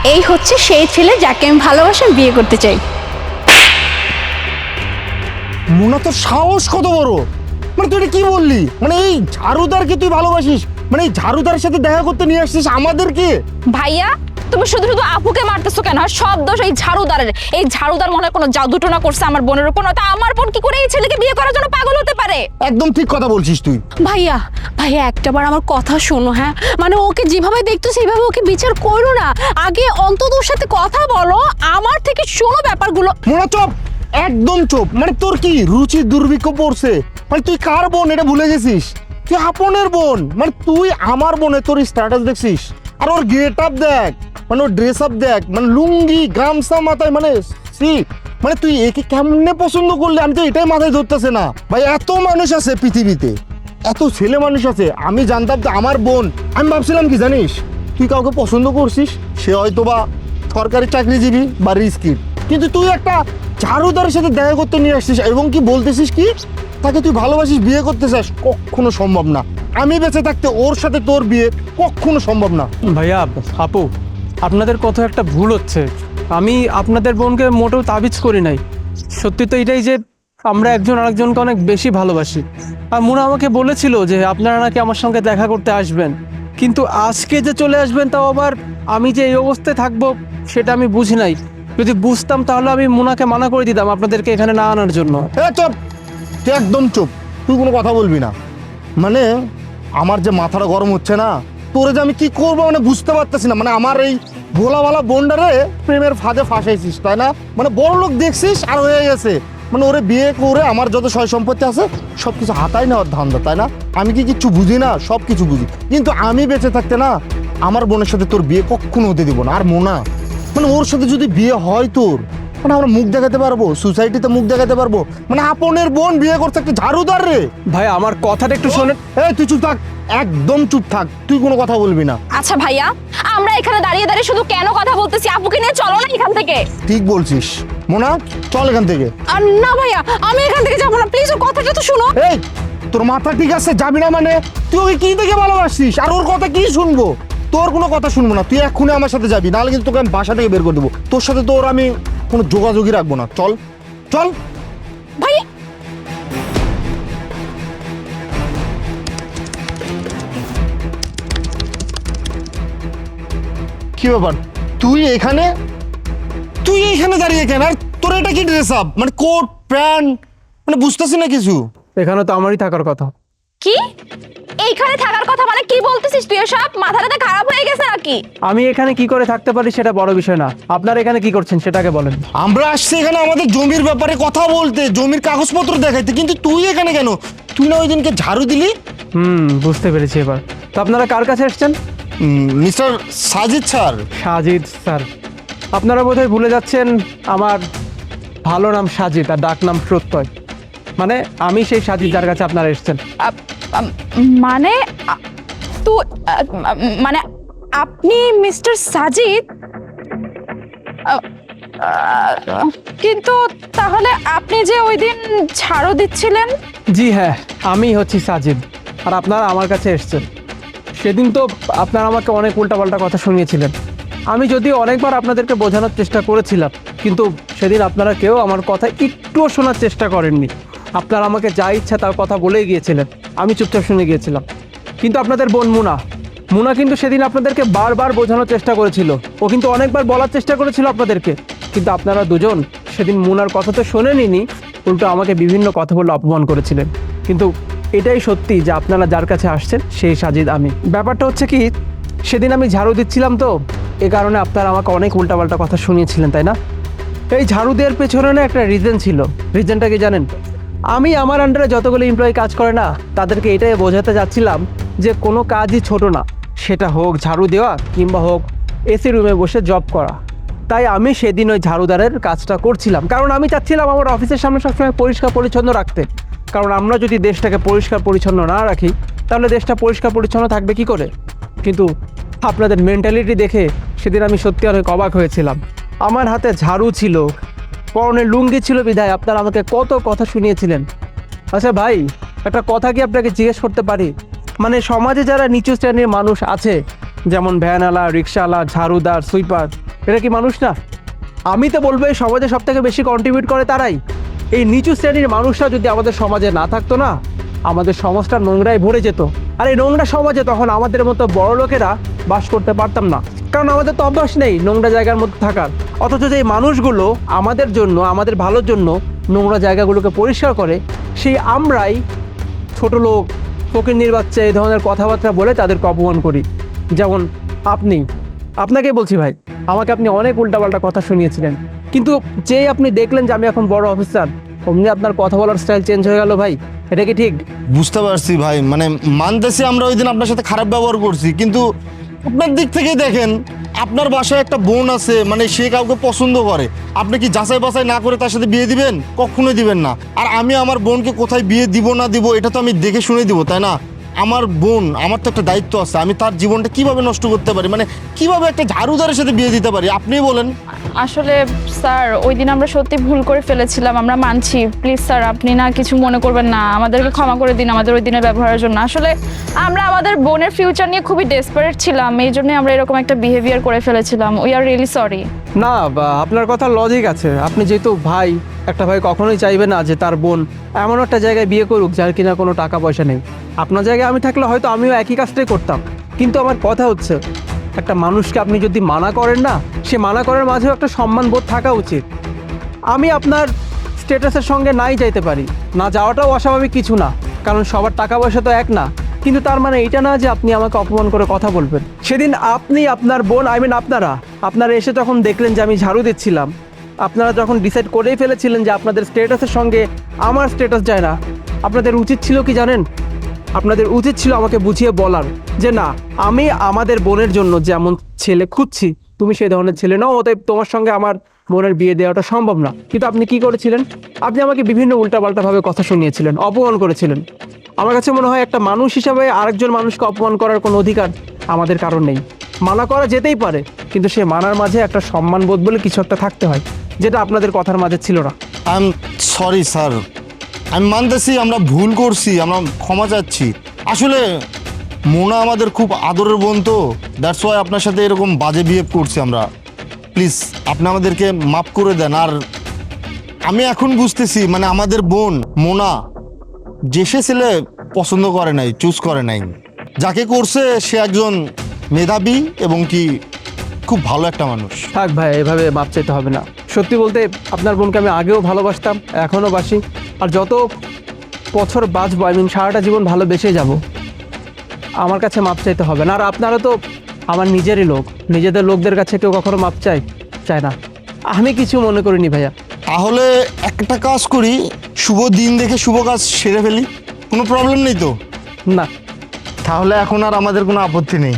এই হচ্ছে সেই ছেলে যাকে আমি ভালোবাসি, বিয়ে করতে চাই। মোনা, তোর সাহস কত বড়! মানে তুই এটা কি বললি? মানে এই ঝাড়ুদারকে তুই ভালোবাসিস? মানে এই ঝাড়ুদারের সাথে দেখা করতে নিয়ে আসছিস আমাদেরকে? ভাইয়া তুমি শুধু শুধু আপুকে মারতেছো কেন? আর সব দোষ এই ঝাড়ুদারের। এই ঝাড়ুদার মনে হয় কোনো জাদুটোনা করছে আমার বোনের উপর, নয়তো আমার বোন কি করে এই ছেলেকে বিয়ে করার জন্য পাগল হতে পারে? একদম ঠিক কথা বলছিস তুই। ভাইয়া ভাইয়া একটাবার আমার কথা শোনো। হ্যাঁ মানে ওকে যেভাবে দেখতো সেইভাবে ওকে বিচার করো না, আগে অন্তত ওর সাথে কথা বলো, আমার থেকে শোনো ব্যাপারগুলো। মোনা চুপ, একদম চুপ। মানে তোর কি রুচি দুর্ভিক্ষ পড়ছে? মানে তুই কার বোন এটা ভুলে গেছিস? তুই আপনের বোন, মানে তুই আমার বোনে তোর স্ট্যাটাস দেখছিস? আর ওর গেট আপ দেখ, মানে ওর ড্রেস আপ দেখ, মানে লুঙ্গি গামছা মাথায়, মানে সি, মানে তুই একে কেমনে পছন্দ করলে? আমি তো এটাই মাথায় ধরতেছে না ভাই। এত মানুষ আছে পৃথিবীতে, এত ছেলে মানুষ আছে, আমি জানতাম তো আমার বোন। আমি ভাবছিলাম কি জানিস, তুই কাউকে পছন্দ করছিস, সে হয়তো বা সরকারি চাকরিজীবী বা রিস্কি, কিন্তু তুই একটা ঝাড়ুদারের সাথে দেখা করতে নিয়ে আসছিস এবং কি বলতেছিস কি তাকে তুই ভালোবাসিস, বিয়ে করতে চাস। কখনো সম্ভব না। আমি বেঁচে থাকতে ওর সাথে তোর বিয়ে কখনো সম্ভব না। ভাইয়া আপু, আপনাদের কোথাও একটা ভুল হচ্ছে। আমি আপনাদের বোনকে মোটেও তাবিজ করি নাই। সত্যি তো এটাই যে আমরা একজন আরেকজনকে অনেক বেশি ভালোবাসি। আর মুনা আমাকে বলেছিল যে আপনারা নাকি আমার সঙ্গে দেখা করতে আসবেন, কিন্তু আজকে যে চলে আসবেন তাও আবার আমি যে এই অবস্থায় থাকবো সেটা আমি বুঝি নাই। যদি বুঝতাম তাহলে আমি মুনাকে মানা করে দিতাম আপনাদেরকে এখানে না আনার জন্য। চুপ, তুই একদম চুপ, তুই কোনো কথা বলবি না। মানে আমার যে মাথাটা গরম হচ্ছে না, তোরে যে আমি কি করবো মানে বুঝতে পারতেছি না। মানে আমার এই ভোলাওয়ালা বোনডারে প্রেমের ফাঁদে ফাঁসাইছিস, তাই না? মানে বড় লোক দেখছিস আর হয়ে গেছে, মানে ওরে বিয়ে করে আমার যত সয় সম্পত্তি আছে সব কিছু হাতায় নেওয়ার ধান্দা, তাই না? আমি কি কিচ্ছু বুঝি না? সব কিছু বুঝি, কিন্তু আমি বেঁচে থাকতে না আমার বোনের সাথে তোর বিয়ে কখনো হতে দিব না। আর মোনা, মানে ওর সাথে যদি বিয়ে হয় তোর, মানে আমরা মুখ দেখাতে পারবো, সোসাইটিতে মুখ দেখাতে পারবো। মানে আপনের বোন বিয়ে করছে একটা ঝাড়ুদার রে। ভাই আমার কথাটা একটু শোনেন। এই তুই চুপ থাক, একদম চুপ থাক, তুই কোনো কথা বলবি না। আচ্ছা ভাইয়া, আমরা এখানে দাঁড়িয়ে দাঁড়িয়ে শুধু কেন কথা বলতেছি? আপুকে নিয়ে চলো না এখান থেকে। ঠিক বলছিস মোনা, চল এখান থেকে। আর না ভাইয়া, আমি এখান থেকে যাবো না, প্লিজ ওর কথাটা তো শোনো। এই তোর মাথা ঠিক আছে? যাবি না মানে? তুই ওকে কি দেখে ভালোবাসিস আর ওর কথা কি শুনবো? তোর কোনো কথা শুনবো না, তুই এক্ষুনি আমার সাথে যাবি, নাহলে কিন্তু তোকে আমি বাসা থেকে বের করে দেবো। তোর সাথে তোর আমি কোনো যোগাযোগই রাখবো না। চল চল ভাইয়া কি ব্যাপার, তুই এখানে? তুই এখানে দাঁড়িয়ে কেন? আর তোর এটা কি ড্রেস আপ, মানে কোট প্যান্ট, মানে বুঝতেছি না কিছু। এখানে তো আমারই থাকার কথা। কি এইখানে থাকার কথা? মানে কি বলতেছিস তুই এসব? মাথাটা খারাপ হয়ে গেছে নাকি? আমি এখানে কি করে থাকতে পারি সেটা বড় বিষয় না, আপনারা এখানে কি করছেন সেটাকে বলেন। আমরা আসছি এখানে আমাদের জমির ব্যাপারে কথা বলতে, জমির কাগজপত্র দেখাইতে, কিন্তু তুই এখানে কেন? তুই না ওই দিনকে ঝাড়ু দিলি? বুঝতে পেরেছি এবার। তো আপনারা কার কাছে এসছেন? Mister Sajid sir. Sajid sir? আপনারা বোধহয় ভুলে যাচ্ছেন আমার ভালো নাম সাজিদ আর ডাক নাম প্রত্যয়। মানে আমি সেই সাজিদ যার কাছে আপনারা এসছেন। মানে তো মানে আপনি মিস্টার সাজিদ? কিন্তু তাহলে আপনি যে ওই দিন ঝাড়ু দিচ্ছিলেন? জি হ্যাঁ, আমি হচ্ছি সাজিদ, আর আপনারা আমার কাছে এসছেন। সেদিন তো আপনারা আমাকে অনেক উল্টাপাল্টা কথা শুনিয়েছিলেন। আমি যদিও অনেকবার আপনাদেরকে বোঝানোর চেষ্টা করেছিলাম, কিন্তু সেদিন আপনারা কেউ আমার কথা একটুও শোনার চেষ্টা করেননি। আপনারা আমাকে যা ইচ্ছা তার কথা বলেই গিয়েছিলেন, আমি চুপচাপ শুনে গিয়েছিলাম। কিন্তু আপনাদের বোন মুনা কিন্তু সেদিন আপনাদেরকে বারবার বোঝানোর চেষ্টা করেছিল। ও কিন্তু অনেকবার বলার চেষ্টা করেছিল আপনাদেরকে, কিন্তু আপনারা দুজন সেদিন মুনার কথা তো শোনেননি, উল্টো আমাকে বিভিন্ন কথা বলে অপমান করেছিলেন। কিন্তু এটাই সত্যি যে আপনারা যার কাছে আসছেন সেই সাজিদ আমি। ব্যাপারটা হচ্ছে কি, সেদিন আমি ঝাড়ু দিচ্ছিলাম, তো এ কারণে আপনারা আমাকে অনেক উল্টাপাল্টা কথা শুনিয়েছিলেন, তাই না? এই ঝাড়ু দেওয়ার পেছনে না একটা রিজন ছিল। রিজনটা কি জানেন? আমি আমার আন্ডারে যতগুলো এমপ্লয়ি কাজ করে না, তাদেরকে এটাই বোঝাতে যাচ্ছিলাম যে কোনো কাজই ছোট না, সেটা হোক ঝাড়ু দেওয়া কিংবা হোক এসি রুমে বসে জব করা। তাই আমি সেদিন ওই ঝাড়ুদারের কাজটা করছিলাম, কারণ আমি চাচ্ছিলাম আমার অফিসের সামনে সবসময় পরিষ্কার পরিচ্ছন্ন রাখতে। কারণ আমরা যদি দেশটাকে পরিষ্কার পরিচ্ছন্ন না রাখি, তাহলে দেশটা পরিষ্কার পরিচ্ছন্ন থাকবে কি করে? কিন্তু আপনাদের মেন্টালিটি দেখে সেদিন আমি সত্যি অনেক অবাক হয়েছিলাম। আমার হাতে ঝাড়ু ছিল, পরনে লুঙ্গি ছিল, বিধায় আপনারা আমাকে কত কথা শুনিয়েছিলেন। আচ্ছা ভাই, একটা কথা কি আপনাকে জিজ্ঞেস করতে পারি? মানে সমাজে যারা নিচু শ্রেণীর মানুষ আছে, যেমন ভ্যানওয়ালা, রিক্সাওয়ালা, ঝাড়ুদার, সুইপার, এরা কি মানুষ না? আমি তো বলবো এই সমাজে সব থেকে বেশি কন্ট্রিবিউট করে তারাই। এই নিচু শ্রেণীর মানুষরা যদি আমাদের সমাজে না থাকতো না, আমাদের সমাজটা নোংরায় ভরে যেত। আর এই নোংরা সমাজে তখন আমাদের মতো বড় লোকেরা বাস করতে পারতাম না, কারণ আমাদের তো অভ্যাস নেই নোংরা জায়গার মধ্যে থাকার। অথচ যে এই মানুষগুলো আমাদের জন্য, আমাদের ভালোর জন্য নোংরা জায়গাগুলোকে পরিষ্কার করে, সেই আমরাই ছোট লোক, ফকিন্নির বাচ্চা এই ধরনের কথাবার্তা বলে তাদেরকে অপমান করি। যেমন আপনাকে বলছি ভাই, আমাকে আপনি অনেক উল্টাপাল্টা কথা শুনিয়েছিলেন, কিন্তু যেই আপনি দেখলেন যে আমি এখন বড় অফিসার, অমনি আপনার কথা বলার স্টাইল চেঞ্জ হয়ে গেল ভাই। এটা কি ঠিক? বুঝতে পারছি ভাই, মানে মানতেছি আমরা ওই দিন আপনার সাথে খারাপ ব্যবহার করছি, কিন্তু আপনার দিক থেকে দেখেন, আপনার বাসায় একটা বোন আছে, মানে সে কাউকে পছন্দ করে, আপনি কি যাচাই বাছাই না করে তার সাথে বিয়ে দিবেন? কখনোই দিবেন না। আর আমি আমার বোনকে কোথায় বিয়ে দিব না দিব এটা তো আমি দেখে শুনে দিব, তাই না? আমার বোন, আমার তো একটা দায়িত্ব আছে, আমি তার জীবনটা কিভাবে নষ্ট করতে পারি, মানে কিভাবে একটা ঝাড়ুদারের সাথে বিয়ে দিতে পারি, আপনিই বলেন। আসলে স্যার ওই দিন আমরা সত্যি ভুল করে ফেলেছিলাম, আমরা মানছি। প্লিজ স্যার আপনি না কিছু মনে করবেন না, আমাদেরকে ক্ষমা করে দিন আমাদের ওই দিনের ব্যবহারের জন্য। আসলে আমরা আমাদের বোনের ফিউচার নিয়ে খুবই ডেসপারেট ছিলাম, এই জন্যই আমরা এরকম একটা বিহেভিয়ার করে ফেলেছিলাম। We are really sorry. না, আপনার কথা লজিক আছে। আপনি যেহেতু ভাই, একটা ভাই কখনোই চাইবে না যে তার বোন এমন একটা জায়গায় বিয়ে করুক যার কিনা কোনো টাকা পয়সা নেই। আপনার জায়গায় আমি থাকলে হয়তো আমিও একই কাজটাই করতাম। কিন্তু আমার কথা হচ্ছে, একটা মানুষকে আপনি যদি মানা করেন না, সে মানা করার মাঝেও একটা সম্মানবোধ থাকা উচিত। আমি আপনার স্ট্যাটাসের সঙ্গে নাই যাইতে পারি, না যাওয়াটাও অস্বাভাবিক কিছু না, কারণ সবার টাকা পয়সা তো এক না। কিন্তু তার মানে এইটা না যে আপনি আমাকে অপমান করে কথা বলবেন। সেদিন আপনি, আপনার বোন, আপনারা এসে যখন দেখলেন যে আমি ঝাড়ু দিচ্ছিলাম, আপনারা যখন ডিসাইড করেই ফেলেছিলেন যে আপনাদের স্ট্যাটাসের সঙ্গে আমার স্ট্যাটাস যায় না, আপনাদের উচিত ছিল কি জানেন? আপনাদের উচিত ছিল আমাকে বুঝিয়ে বলার যে না, আমি আমাদের বোনের জন্য যেমন ছেলে খুঁজছি, তুমি সেই ধরনের ছেলে নাও, অতএব তোমার সঙ্গে আমার বোনের বিয়ে দেওয়াটা সম্ভব না। কিন্তু আপনি কি করেছিলেন? আপনি আমাকে বিভিন্ন উল্টাপাল্টাভাবে কথা শুনিয়েছিলেন, অপমান করেছিলেন। আমার কাছে মনে হয় একটা মানুষ হিসাবে আরেকজন মানুষকে অপমান করার কোনো অধিকার আমাদের কারণ নেই। মানা করা যেতেই পারে, কিন্তু সে মানার মাঝে একটা সম্মানবোধ বলে কিছু একটা থাকতে হয়, যেটা আপনাদের কথার মাঝে ছিল না। আই এম সরি স্যার, আমি মানতেছি আমরা ভুল করছি, আমরা ক্ষমা চাচ্ছি। আসলে মোনা আমাদের খুব আদরের বোন, তো দ্যাটস ওয়াই আপনার সাথে এরকম বাজে বিহেভ করছি আমরা। প্লিজ আপনি আমাদেরকে মাফ করে দেন। আর আমি এখন বুঝতেছি, মানে আমাদের বোন মোনা যে সে ছেলে পছন্দ করে নাই, চুজ করে নাই, যাকে করছে সে একজন মেধাবী এবং কি খুব ভালো একটা মানুষ। থাক ভাই, এভাবে মাপ চাইতে হবে না। সত্যি বলতে আপনার বোনকে আমি আগেও ভালোবাসতাম, এখনও বাসি, আর যত বছর বাঁচবো, সারাটা জীবন ভালোবেসে যাব। আমার কাছে মাপ চাইতে হবে না। আর আপনারা তো আমার নিজেরই লোক, নিজেদের লোকদের কাছে কেউ কখনো মাপ চায় না। আমি কিছু মনে করিনি ভাইয়া। তাহলে একটা কাজ করি, শুভ দিন দেখে শুভ কাজ সেরে ফেলি, কোনো প্রবলেম নেই তো? না, তাহলে এখন আর আমাদের কোনো আপত্তি নেই।